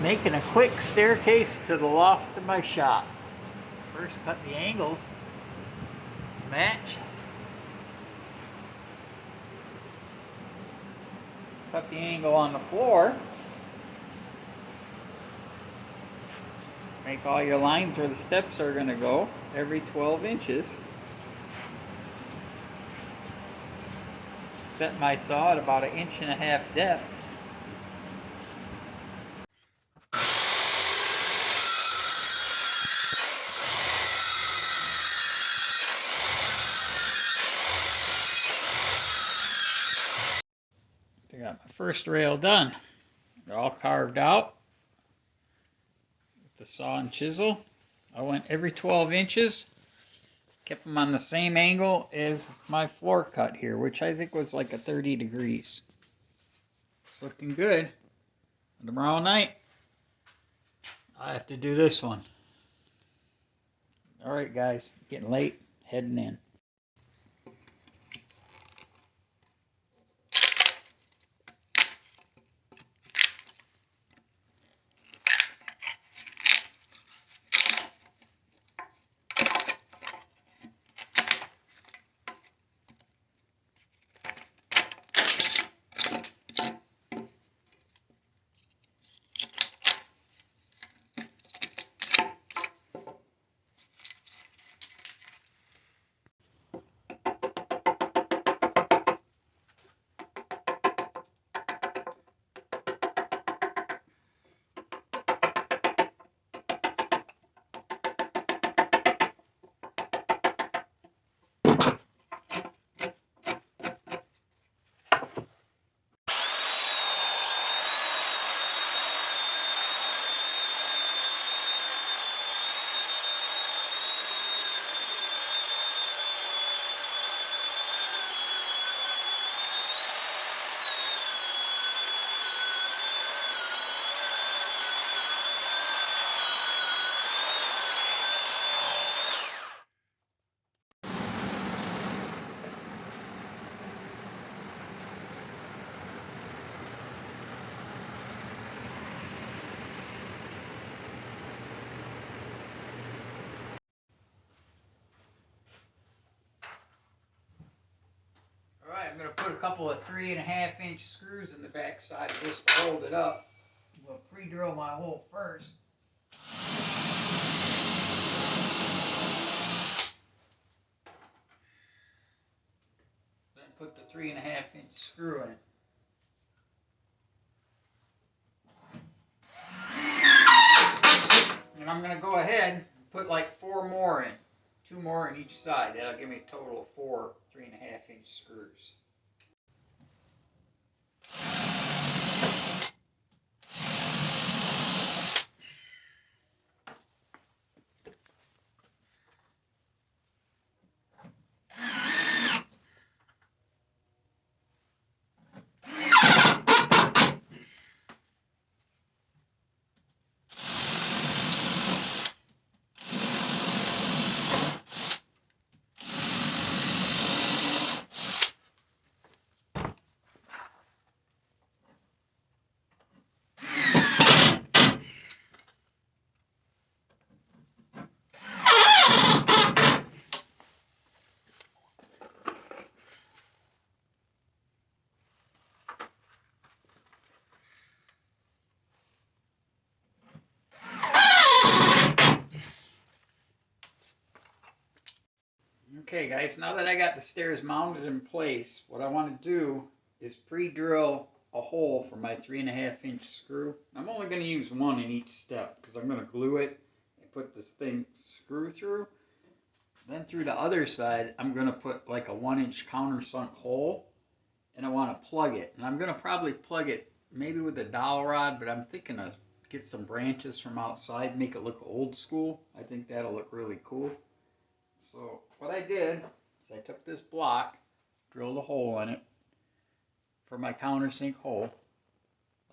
Making a quick staircase to the loft of my shop. First cut the angles to match. Cut the angle on the floor. Make all your lines where the steps are going to go every 12 inches. Set my saw at about 1.5 inches depth. I got my first rail done. They're all carved out with the saw and chisel. I went every 12 inches. Kept them on the same angle as my floor cut here, which I think was like a 30 degrees. It's looking good. Tomorrow night, I have to do this one. Alright guys, getting late, heading in. I'm going to put a couple of 3.5 inch screws in the back side of this to hold it up. I'm going to pre-drill my hole first. Then put the 3.5 inch screw in. And I'm going to go ahead and put like 4 more in. 2 more in each side. That'll give me a total of 4 3.5 inch screws. Okay guys, now that I got the stairs mounted in place, what I want to do is pre-drill a hole for my 3.5 inch screw. I'm only going to use 1 in each step because I'm going to glue it and put this thing screw through. Then through the other side, I'm going to put like a 1 inch countersunk hole, and I want to plug it. And I'm going to probably plug it maybe with a dowel rod, but I'm thinking of get some branches from outside, make it look old school. I think that'll look really cool. So what I did is I took this block, drilled a hole in it for my countersink hole,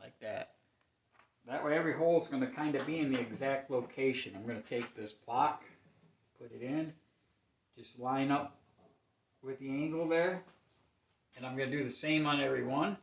like that. That way every hole is going to kind of be in the exact location. I'm going to take this block, put it in, just line up with the angle there, and I'm going to do the same on every one.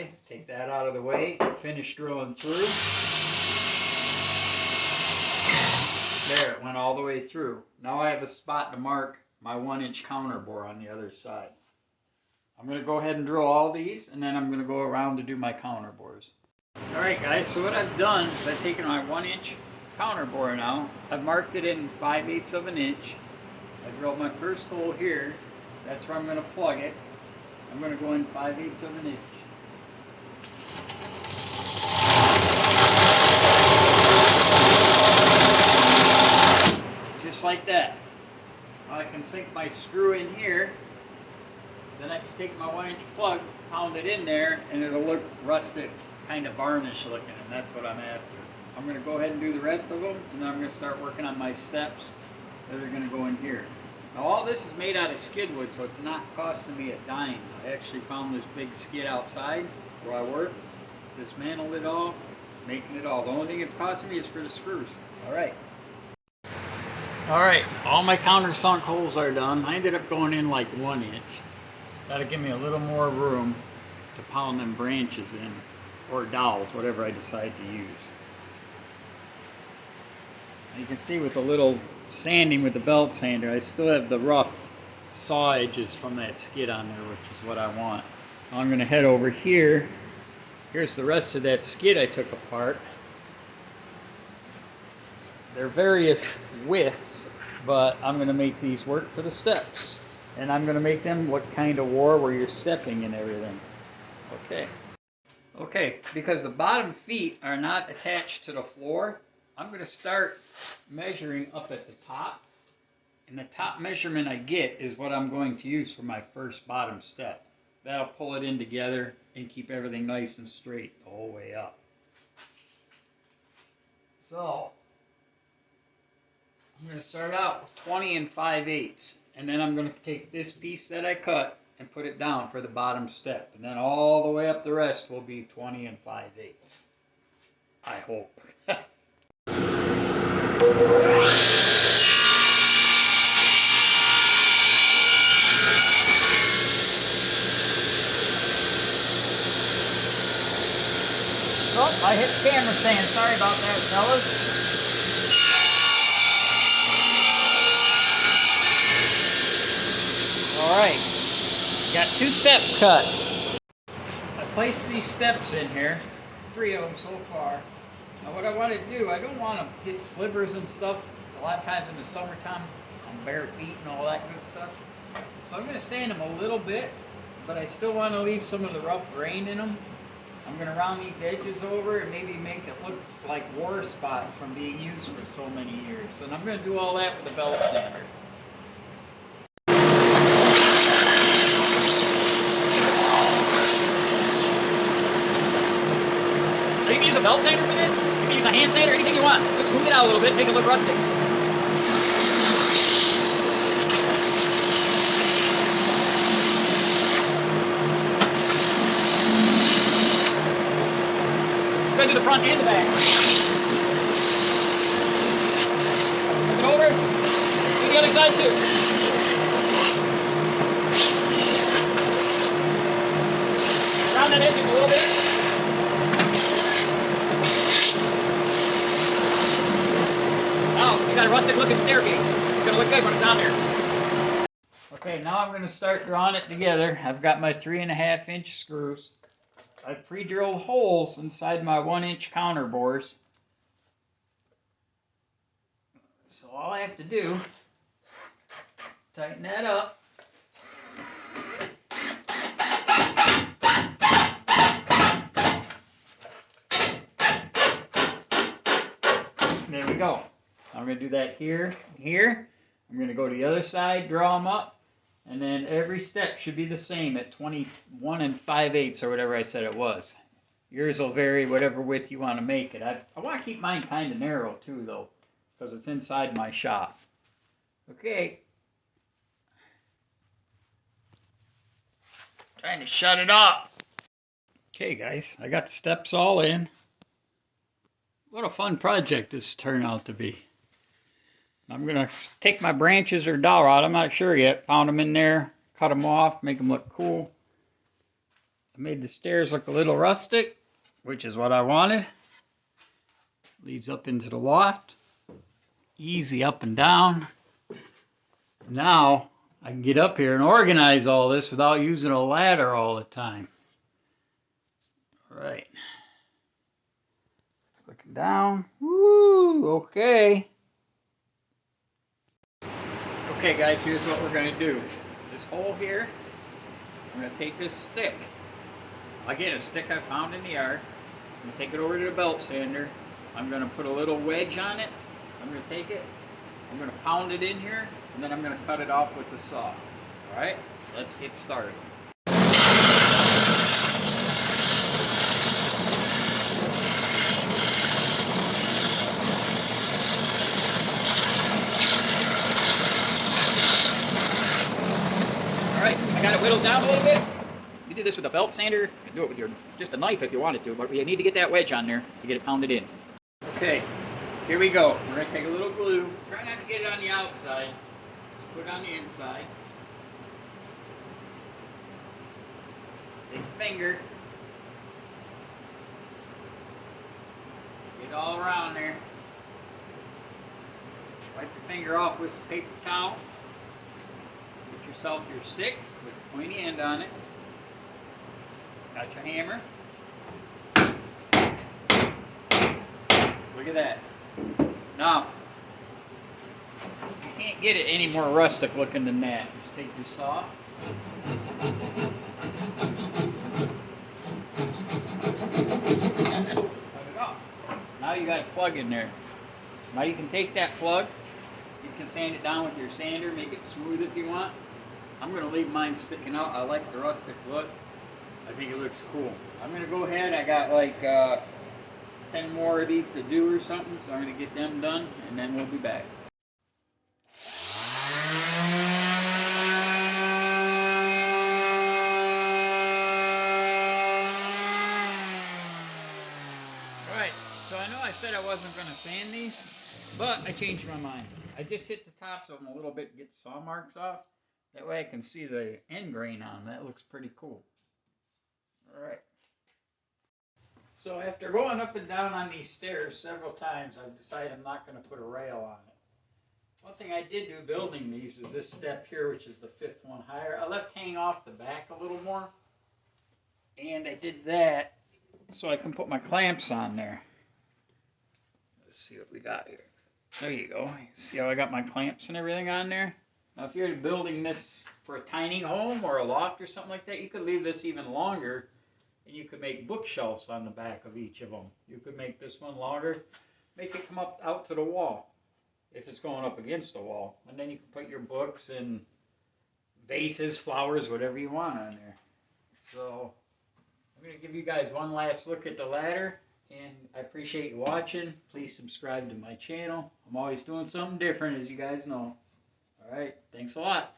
Okay, take that out of the way, finish drilling through. There, it went all the way through. Now I have a spot to mark my 1-inch counterbore on the other side. I'm going to go ahead and drill all these, and then I'm going to go around to do my counterbores. Alright guys, so what I've done is I've taken my 1-inch counterbore now. I've marked it in 5/8 of an inch. I drilled my first hole here. That's where I'm going to plug it. I'm going to go in 5/8 of an inch. Just like that. Now I can sink my screw in here. Then I can take my 1-inch plug, pound it in there, and it'll look rustic, kind of varnish looking, and that's what I'm after. I'm going to go ahead and do the rest of them, and then I'm going to start working on my steps that are going to go in here. Now all this is made out of skid wood, so it's not costing me a dime. I actually found this big skid outside where I work, dismantled it all, making it all. The only thing it's costing me is for the screws. Alright. Alright, all my countersunk holes are done. I ended up going in like 1 inch. That'll give me a little more room to pound them branches in, or dowels, whatever I decide to use. You can see with a little sanding with the belt sander, I still have the rough saw edges from that skid on there, which is what I want. Now I'm going to head over here. Here's the rest of that skid I took apart. They're various widths, but I'm going to make these work for the steps. And I'm going to make them look kind of war where you're stepping and everything. Okay, because the bottom feet are not attached to the floor, I'm going to start measuring up at the top. And the top measurement I get is what I'm going to use for my first bottom step. That'll pull it in together and keep everything nice and straight the whole way up. So, I'm going to start out with 20 and 5/8, and then I'm going to take this piece that I cut and put it down for the bottom step, and then all the way up the rest will be 20 and 5/8. I hope. Oh, I hit the camera stand. Sorry about that, fellas. Alright, got 2 steps cut. I placed these steps in here, 3 of them so far. Now what I want to do, I don't want to get slivers and stuff. A lot of times in the summertime, I'm bare feet and all that good stuff. So I'm going to sand them a little bit, but I still want to leave some of the rough grain in them. I'm going to round these edges over and maybe make it look like war spots from being used for so many years. And I'm going to do all that with a belt sander. You can use a belt sander for this. You can use a hand sander, anything you want. Just move it out a little bit, make it look rustic. We're going to do the front and the back. Flip it over. Do the other side too. Round that edge just a little bit. You got a rustic looking staircase. It's going to look good when it's on there. Okay, now I'm going to start drawing it together. I've got my 3.5 inch screws. I've pre-drilled holes inside my 1-inch counterbores. So all I have to do, tighten that up. There we go. I'm going to do that here, here. I'm going to go to the other side, draw them up, and then every step should be the same at 21 and 5/8 or whatever I said it was. Yours will vary whatever width you want to make it. I want to keep mine kind of narrow too, though, because it's inside my shop. Okay. Trying to shut it off. Okay, guys, I got the steps all in. What a fun project this turned out to be. I'm going to take my branches or dowel rod, I'm not sure yet, pound them in there, cut them off, make them look cool. I made the stairs look a little rustic, which is what I wanted. Leads up into the loft. Easy up and down. Now I can get up here and organize all this without using a ladder all the time. All right. Looking down. Woo, okay. Okay guys, here's what we're going to do. This hole here, I'm going to take this stick. Again, a stick I found in the yard. I'm going to take it over to the belt sander. I'm going to put a little wedge on it. I'm going to take it. I'm going to pound it in here, and then I'm going to cut it off with the saw. Alright, let's get started. Alright, I got it whittled down a little bit. You do this with a belt sander. You can do it with just a knife if you wanted to, but you need to get that wedge on there to get it pounded in. Okay, here we go. We're going to take a little glue. Try not to get it on the outside. Just put it on the inside. Take a finger. Get it all around there. Wipe your finger off with a paper towel. Get yourself your stick with a pointy end on it. Got your hammer. Look at that. Now, you can't get it any more rustic looking than that. Just take your saw. Cut it off. Now you got a plug in there. Now you can take that plug. You can sand it down with your sander, make it smooth if you want. I'm going to leave mine sticking out. I like the rustic look. I think it looks cool. I'm going to go ahead. I got like 10 more of these to do or something, so I'm going to get them done, and then we'll be back. Alright, so I know I said I wasn't going to sand these, but I changed my mind. I just hit the tops of them a little bit to get the saw marks off. That way I can see the end grain on them. That looks pretty cool. Alright. So after going up and down on these stairs several times, I've decided I'm not going to put a rail on it. One thing I did do building these is this step here, which is the 5th one higher. I left hang off the back a little more. And I did that so I can put my clamps on there. Let's see what we got here. There you go. See how I got my clamps and everything on there? Now if you're building this for a tiny home or a loft or something like that, you could leave this even longer. And you could make bookshelves on the back of each of them. You could make this one longer, make it come up out to the wall if it's going up against the wall. And then you can put your books and vases, flowers, whatever you want on there. So I'm going to give you guys one last look at the ladder, and I appreciate you watching. Please subscribe to my channel. I'm always doing something different, as you guys know. All right, thanks a lot.